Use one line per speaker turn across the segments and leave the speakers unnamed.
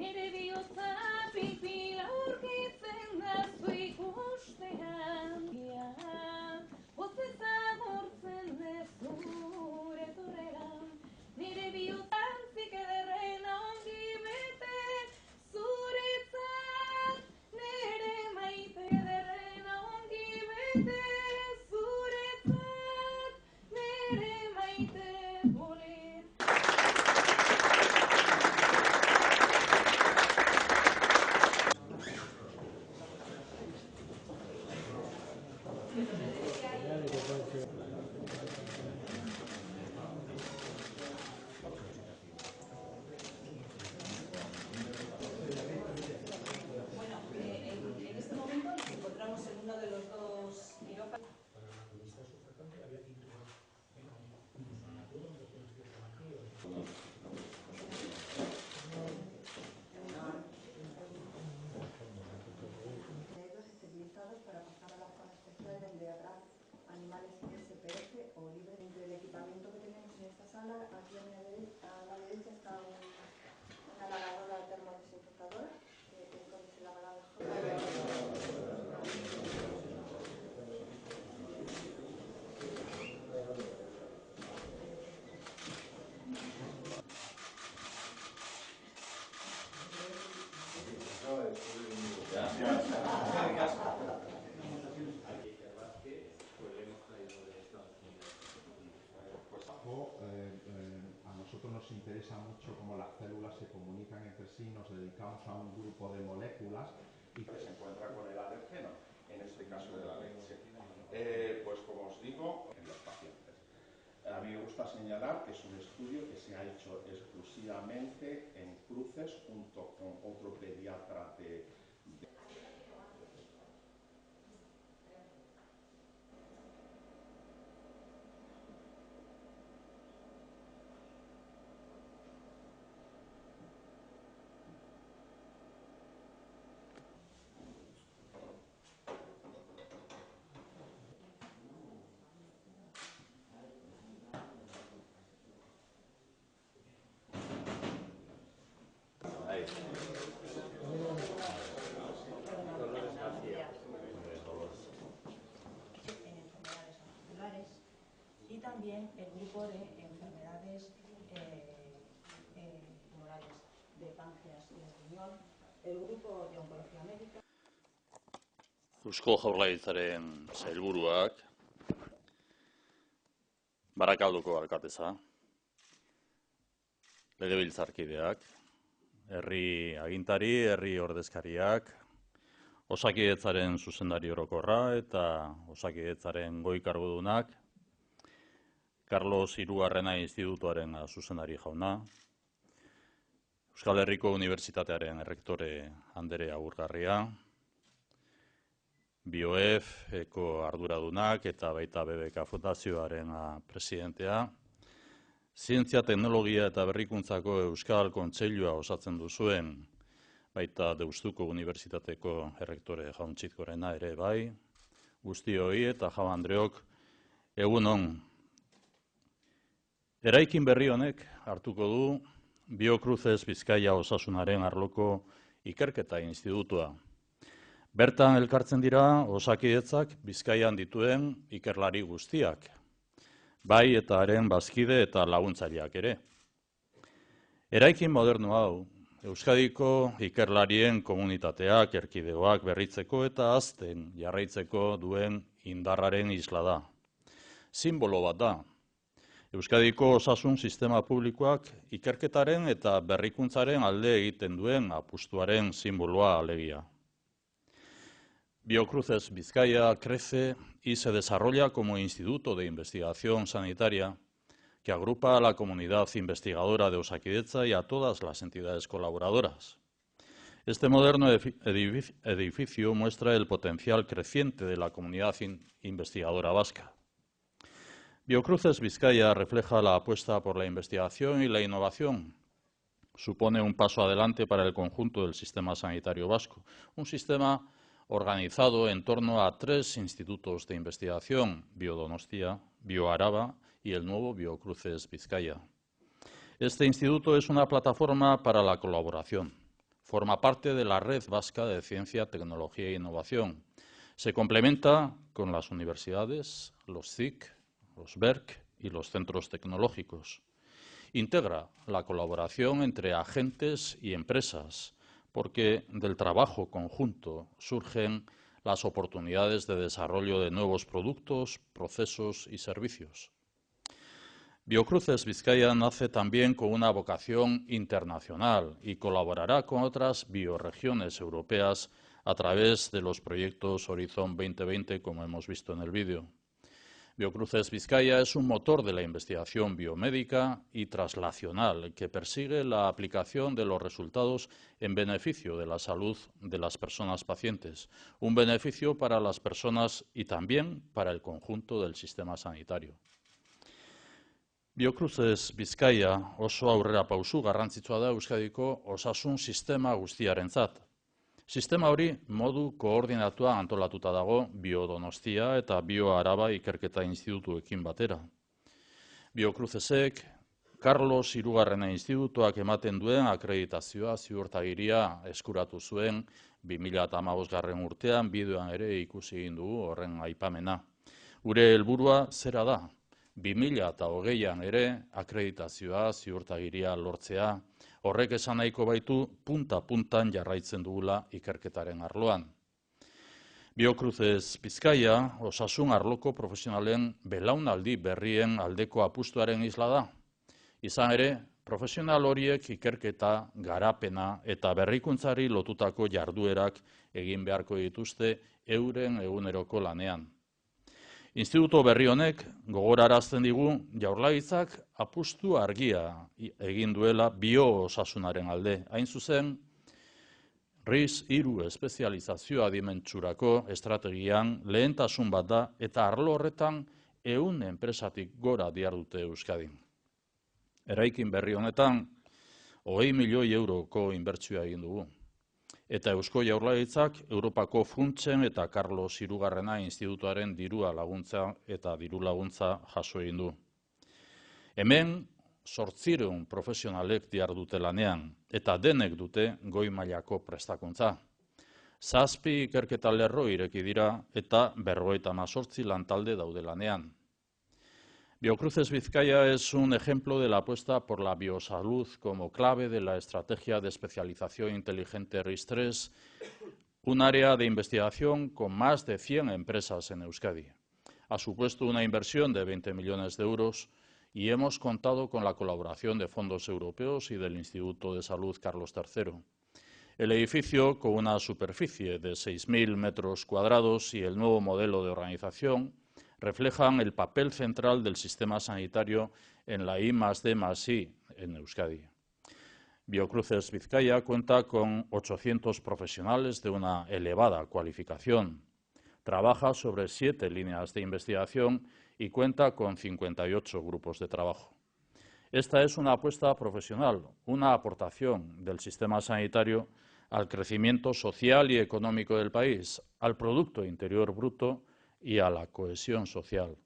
nire bihotza pipila aurkitzen da zu ikustean. Pozez agurtzen dezure torrera, nire bihotza zik ederren ongi bete, zuretzat nire maite ederren ongi bete, zuretzat nire maite polit.
Bueno, en este momento nos encontramos en uno de los dos quirófanos.
Esterilizados para pasar a la zona especial donde habrá animales SPF o libres del equipamiento que tenemos en esta sala. Aquí a la derecha está una lavadora termodesinfectadora, que es donde se lavará
A nosotros nos interesa mucho cómo las células se comunican entre sí, nos dedicamos a un grupo de moléculas y que se encuentra con el alergeno, en este caso de la leche. Pues como os digo, en los pacientes. A mí me gusta señalar que es un estudio que se ha hecho exclusivamente en cruces junto con otro pediatra de
En enfermedades articulares y también el grupo de enfermedades tumorales de páncreas y de riñón, el grupo de oncología médica.
Eusko Jaurlaritzaren sailburuak, Barakalduko alkatesa, legebiltzarkideak, herri agintari, herri ordezkariak, Osakidetzaren zuzendari orokorra eta Osakidetzaren goi kargudunak, Carlos Hirugarrena Institutuaren zuzendari jauna, Euskal Herriko Unibertsitatearen errektore Andere Agurgarria, BioF eko arduradunak eta baita BBK Fundazioaren presidentea, Zientzia, Teknologia eta Berrikuntzako Euskal Kontseilua osatzen duzuen, baita Deustuko Unibertsitateko errektore Jaun Txitkorena ere bai, guztioi eta Jaun Andreok egunon. Eraikin berri honek hartuko du Biocruces Bizkaia Osasunaren arloko ikerketa institutua. Bertan elkartzen dira Osakidetzak Bizkaian dituen ikerlari guztiak, bai eta haren bazkide eta laguntzaileak ere. Eraikin moderno hau, Euskadiko ikerlarien komunitateak, erkidegoak berritzeko eta hazten jarraitzeko duen indarraren isla da. Sinbolo bat da. Euskadiko osasun sistema publikoak ikerketaren eta berrikuntzaren alde egiten duen apustuaren simboloa alegia. Biocruces Bizkaia crece y se desarrolla como instituto de investigación sanitaria que agrupa a la comunidad investigadora de Osakidetza y a todas las entidades colaboradoras. Este moderno edificio muestra el potencial creciente de la comunidad investigadora vasca. Biocruces Bizkaia refleja la apuesta por la investigación y la innovación. Supone un paso adelante para el conjunto del sistema sanitario vasco, un sistema organizado en torno a 3 institutos de investigación, Biodonostia, Bioaraba y el nuevo Biocruces Bizkaia. Este instituto es una plataforma para la colaboración, Forma parte de la Red Vasca de Ciencia, Tecnología e Innovación. Se complementa con las universidades, los CIC, los BERC y los centros tecnológicos. Integra la colaboración entre agentes y empresas, porque del trabajo conjunto surgen las oportunidades de desarrollo de nuevos productos, procesos y servicios. Biocruces Vizcaya nace también con una vocación internacional y colaborará con otras bioregiones europeas a través de los proyectos Horizon 2020, como hemos visto en el vídeo. Biocruces Vizcaya es un motor de la investigación biomédica y translacional que persigue la aplicación de los resultados en beneficio de la salud de las personas pacientes, un beneficio para las personas y también para el conjunto del sistema sanitario. Biocruces Vizcaya oso aurrerapauso garrantzitsua da Euskadiko osasun sistema guztiarentzat. Sistema hori modu koordinatua antolatuta dago Biodonostia eta Bioaraba ikerketa institutuekin batera. Biocrucesek Carlos Hirugarren Institutuak ematen duen akreditazioa ziurtagiria eskuratu zuen 2015 urtean bideoan ere ikusi egin dugu horren aipamena. Gure helburua zera da? 2020an ere akreditazioa ziurtagiria lortzea, horrek esan nahiko baitu punta-puntan jarraitzen dugula ikerketaren arloan. Biocruces Vizcaya osasun arloko profesionalen belaunaldi berrien aldeko apustuaren isla da. Izan ere, profesional horiek ikerketa, garapena eta berrikuntzari lotutako jarduerak egin beharko dituzte euren eguneroko lanean. Instituto berri honek gogorarazten digu Jaurlaritzak apustu argia egin duela bio-osasunaren alde. Hain zuzen, RIS-3 espezializazioa dimentsurako estrategian lehentasun bat da eta arlo horretan 100 enpresatik gora dihardute Euskadin. Eraikin berri honetan 20 milioi euroko inbertsioa egin dugu. Eta Eusko Jaurlaritzak Europako funtsen eta Carlos Hirugarrena institutuaren dirua laguntza eta diru laguntza jaso egin du. Hemen 800 profesionalek dihardute lanean eta denek dute goi mailako prestakuntza. 7 ikerketa lerro ireki dira eta 58 lantalde daude lanean. Biocruces Vizcaya es un ejemplo de la apuesta por la biosalud como clave de la estrategia de especialización inteligente RIS-3, un área de investigación con más de 100 empresas en Euskadi. Ha supuesto una inversión de 20 millones de euros y hemos contado con la colaboración de fondos europeos y del Instituto de Salud Carlos III. El edificio, con una superficie de 6.000 metros cuadrados y el nuevo modelo de organización, reflejan el papel central del sistema sanitario en la I+D+I en Euskadi. Biocruces Vizcaya cuenta con 800 profesionales de una elevada cualificación. Trabaja sobre 7 líneas de investigación y cuenta con 58 grupos de trabajo. Esta es una apuesta profesional, una aportación del sistema sanitario al crecimiento social y económico del país, al Producto Interior Bruto y a la cohesión social.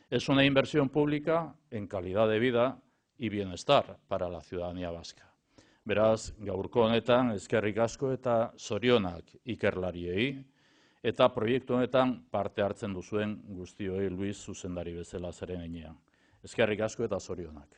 Es una inversión pública en calidad de vida y bienestar para la ciudadanía vasca. Beraz, gaurko honetan eskerrik asko eta zorionak ikerlariei eta proiektu honetan parte hartzen duzuen guztioi Luis zuzendari bezala zeren heinean. Eskerrik asko eta zorionak.